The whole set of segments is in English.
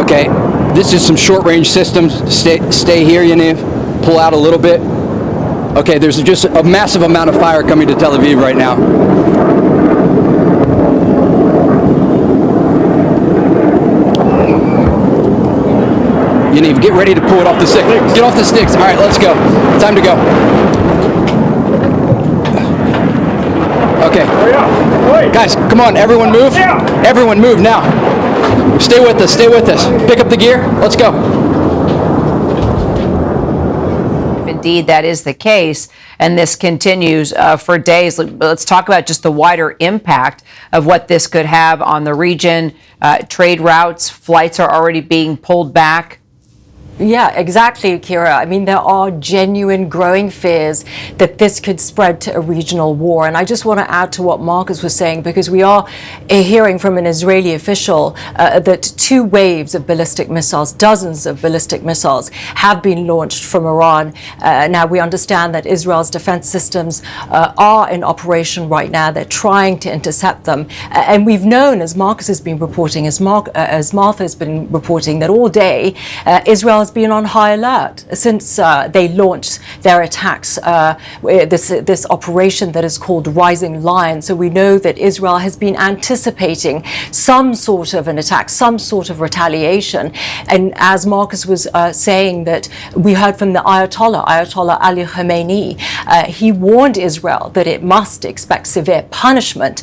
Okay, this is some short-range systems. Stay here, Yaniv. Pull out a little bit. Okay, there's just a massive amount of fire coming to Tel Aviv right now. Yaniv, get ready to pull it off the sticks. Get off the sticks. All right, let's go. Time to go. Okay. Guys, come on, everyone move. Everyone move now. Stay with us, stay with us. Pick up the gear, let's go. Indeed, that is the case, and this continues for days. Let's talk about just the wider impact of what this could have on the region. Trade routes, flights are already being pulled back. Yeah, exactly, Kira. I mean, there are genuine growing fears that this could spread to a regional war. And I just want to add to what Marcus was saying, because we are hearing from an Israeli official that 2 waves of ballistic missiles, dozens of ballistic missiles, have been launched from Iran. Now, we understand that Israel's defense systems are in operation right now. They're trying to intercept them. And we've known, as Marcus has been reporting, as Martha has been reporting, that all day Israel has been on high alert since they launched their attacks, this operation that is called Rising Lion. So we know that Israel has been anticipating some sort of an attack, some sort of retaliation. And as Marcus was saying, that we heard from the Ayatollah Ali Khamenei, he warned Israel that it must expect severe punishment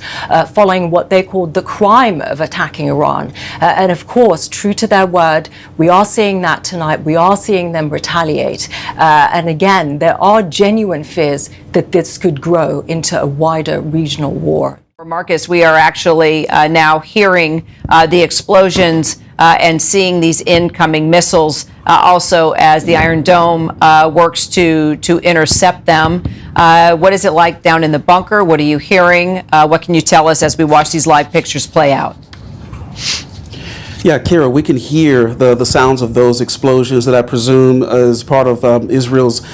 following what they called the crime of attacking Iran. And of course, true to their word, we are seeing that tonight. We are seeing them retaliate. And again, there are genuine fears that this could grow into a wider regional war. Marcus, we are actually now hearing the explosions and seeing these incoming missiles also as the Iron Dome works to intercept them. What is it like down in the bunker? What are you hearing? What can you tell us as we watch these live pictures play out? Yeah, Kira, we can hear the sounds of those explosions that I presume is part of Israel's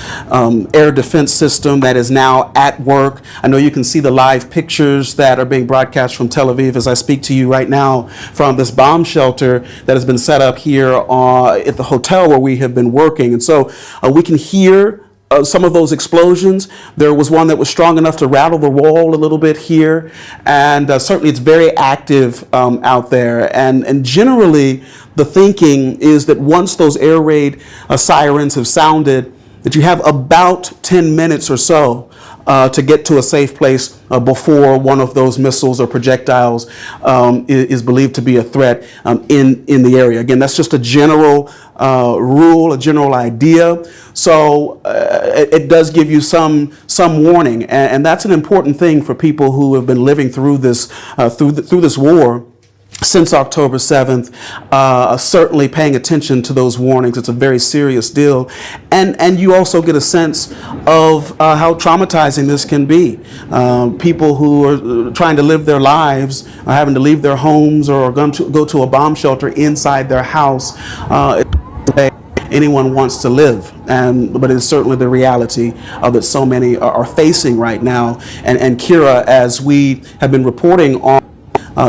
air defense system that is now at work. I know you can see the live pictures that are being broadcast from Tel Aviv as I speak to you right now from this bomb shelter that has been set up here at the hotel where we have been working. And so we can hear some of those explosions. There was one that was strong enough to rattle the wall a little bit here, and certainly it's very active out there. And generally, the thinking is that once those air raid sirens have sounded, that you have about 10 minutes or so to get to a safe place before one of those missiles or projectiles is believed to be a threat in the area. Again, that's just a general rule, a general idea. So it does give you some warning, and that's an important thing for people who have been living through this through this war since October 7th, certainly paying attention to those warnings. It's a very serious deal. And you also get a sense of how traumatizing this can be. People who are trying to live their lives are having to leave their homes or going to go to a bomb shelter inside their house. Anyone wants to live, but it's certainly the reality that so many are facing right now. And Kira, as we have been reporting on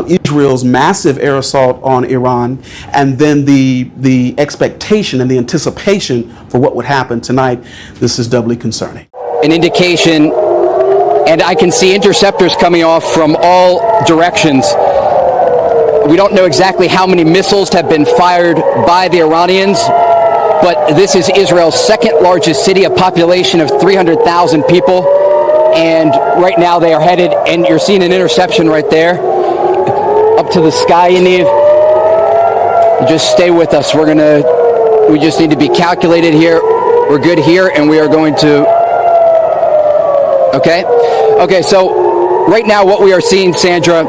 Israel's massive air assault on Iran, and then the expectation and the anticipation for what would happen tonight, this is doubly concerning. An indication, and I can see interceptors coming off from all directions. We don't know exactly how many missiles have been fired by the Iranians, but this is Israel's second largest city, a population of 300,000 people. And right now they are headed, and you're seeing an interception right there, up to the sky, Yaniv. Just stay with us. We just need to be calculated here. We're good here, and we are going to, okay, so right now what we are seeing, Sandra,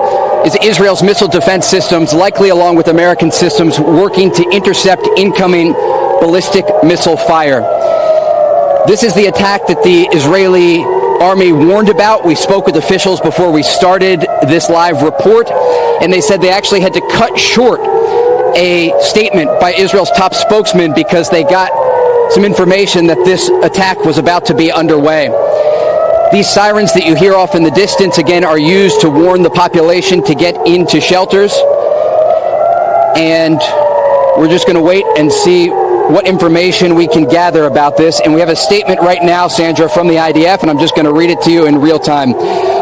is Israel's missile defense systems, likely along with American systems, working to intercept incoming ballistic missile fire. This is the attack that the Israeli Army warned about. We spoke with officials before we started this live report, and they said they actually had to cut short a statement by Israel's top spokesman because they got some information that this attack was about to be underway. These sirens that you hear off in the distance, again, are used to warn the population to get into shelters. And We're just going to wait and see what information we can gather about this. And we have a statement right now, Sandra, from the IDF, and I'm just going to read it to you in real time.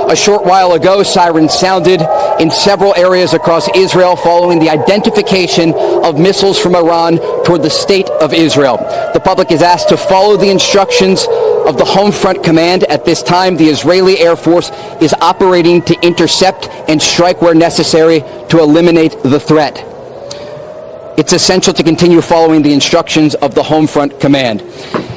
A short while ago, sirens sounded in several areas across Israel following the identification of missiles from Iran toward the state of Israel. The public is asked to follow the instructions of the Home Front Command. At this time, the Israeli Air Force is operating to intercept and strike where necessary to eliminate the threat. It's essential to continue following the instructions of the Home Front Command.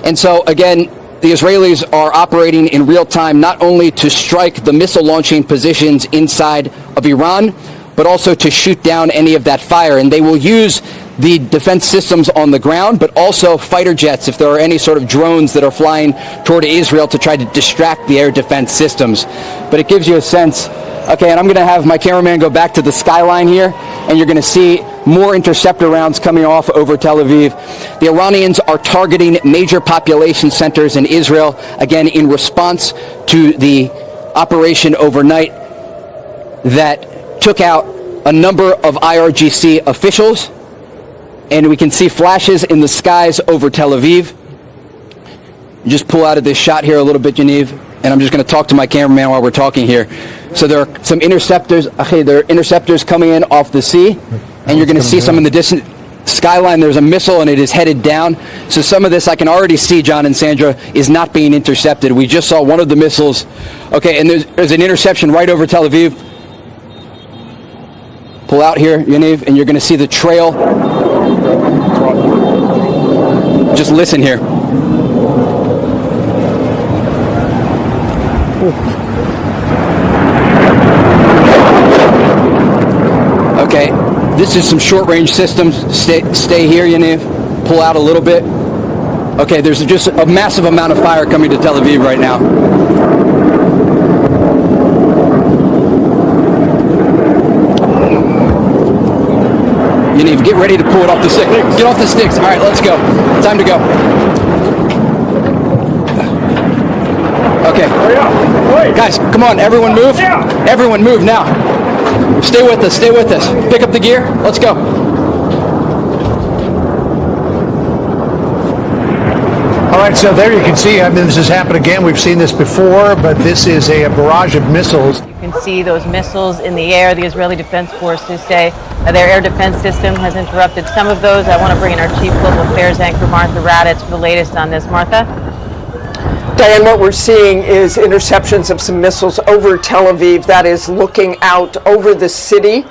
And so, again, the Israelis are operating in real time not only to strike the missile launching positions inside of Iran, but also to shoot down any of that fire. And they will use the defense systems on the ground, but also fighter jets if there are any sort of drones that are flying toward Israel to try to distract the air defense systems. But it gives you a sense. Okay, and I'm going to have my cameraman go back to the skyline here, and you're going to see more interceptor rounds coming off over Tel Aviv. The Iranians are targeting major population centers in Israel, again, in response to the operation overnight that took out a number of IRGC officials, and we can see flashes in the skies over Tel Aviv. Just pull out of this shot here a little bit, Yaniv, and I'm just going to talk to my cameraman while we're talking here. So there are some interceptors. Okay, there are interceptors coming in off the sea, and you're going to see some in the distant skyline. There's a missile, and it is headed down. So some of this I can already see, John and Sandra, is not being intercepted. We just saw one of the missiles. Okay, and there's an interception right over Tel Aviv. Pull out here, Yaniv, and you're going to see the trail. Just listen here. Okay, this is some short-range systems. Stay here, Yaniv. Pull out a little bit. Okay, there's just a massive amount of fire coming to Tel Aviv right now. Yaniv, get ready to pull it off the stick. Get off the sticks. All right, let's go. Time to go. Okay. Guys, come on, everyone move. Everyone move now. Stay with us, stay with us. Pick up the gear, let's go. All right, so there you can see, I mean, this has happened again. We've seen this before, but this is a barrage of missiles. You can see those missiles in the air. The Israeli Defense Forces say their air defense system has interrupted some of those. I want to bring in our Chief Global Affairs anchor, Martha Raddatz, for the latest on this. Martha? Diane, what we're seeing is interceptions of some missiles over Tel Aviv. That is looking out over the city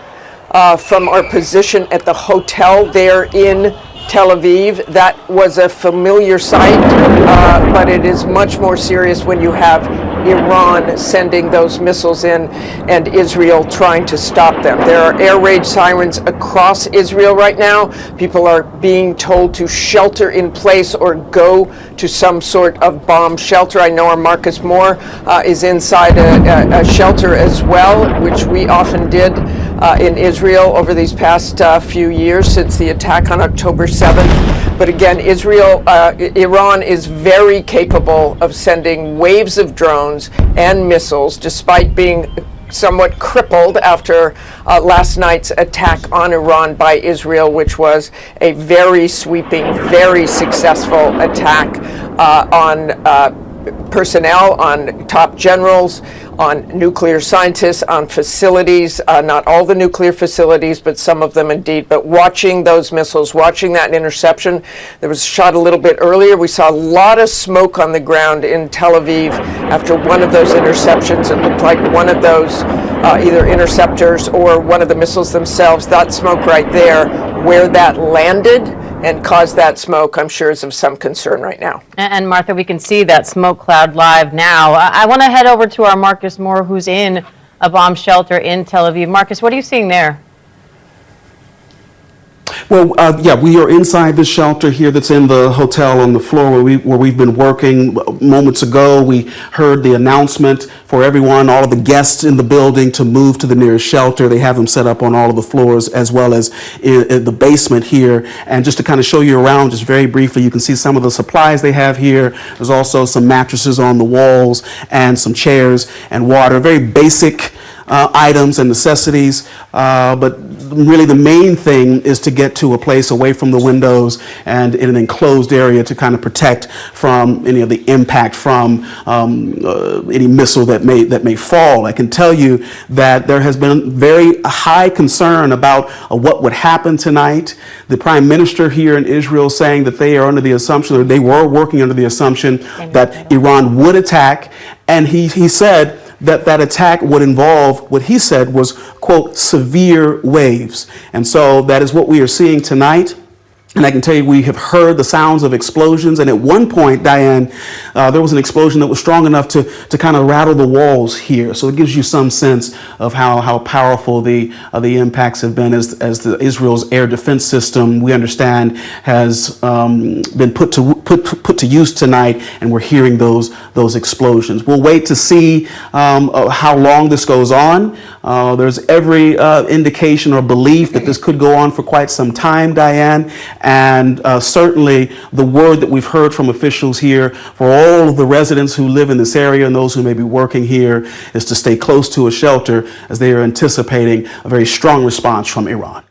from our position at the hotel there in Tel Aviv. That was a familiar sight, but it is much more serious when you have Iran sending those missiles in and Israel trying to stop them. There are air raid sirens across Israel right now. People are being told to shelter in place or go to some sort of bomb shelter. I know our Marcus Moore is inside a shelter as well, which we often did in Israel over these past few years since the attack on October 7th. But again, Iran is very capable of sending waves of drones and missiles, despite being somewhat crippled after last night's attack on Iran by Israel, which was a very sweeping, very successful attack on personnel, on top generals, on nuclear scientists, on facilities, not all the nuclear facilities, but some of them indeed. But watching those missiles, watching that interception, there was a shot a little bit earlier. We saw a lot of smoke on the ground in Tel Aviv after one of those interceptions. It looked like one of those either interceptors or one of the missiles themselves. That smoke right there, where that landed and caused that smoke, I'm sure is of some concern right now. And Martha, we can see that smoke cloud live now. I want to head over to our Marcus Moore, who's in a bomb shelter in Tel Aviv. Marcus, what are you seeing there? Well, yeah, we are inside the shelter here that's in the hotel on the floor where we've been working. Moments ago, we heard the announcement for everyone, all of the guests in the building, to move to the nearest shelter. They have them set up on all of the floors as well as in the basement here. And just to kind of show you around, just very briefly, you can see some of the supplies they have here. There's also some mattresses on the walls and some chairs and water. Very basic items and necessities, but really the main thing is to get to a place away from the windows and in an enclosed area to kind of protect from any of the impact from any missile that may fall. I can tell you that there has been very high concern about what would happen tonight. The Prime Minister here in Israel saying that they are under the assumption, or they were working under the assumption that Iran would attack, and he said that attack would involve what he said was, quote, severe waves. And so that is what we are seeing tonight. And I can tell you, we have heard the sounds of explosions. And at one point, Diane, there was an explosion that was strong enough to kind of rattle the walls here. So it gives you some sense of how powerful the impacts have been as the Israel's air defense system, we understand, has been put to use tonight. And we're hearing those explosions. We'll wait to see how long this goes on. There's every indication or belief that this could go on for quite some time, Diane. And certainly the word that we've heard from officials here for all of the residents who live in this area and those who may be working here is to stay close to a shelter as they are anticipating a very strong response from Iran.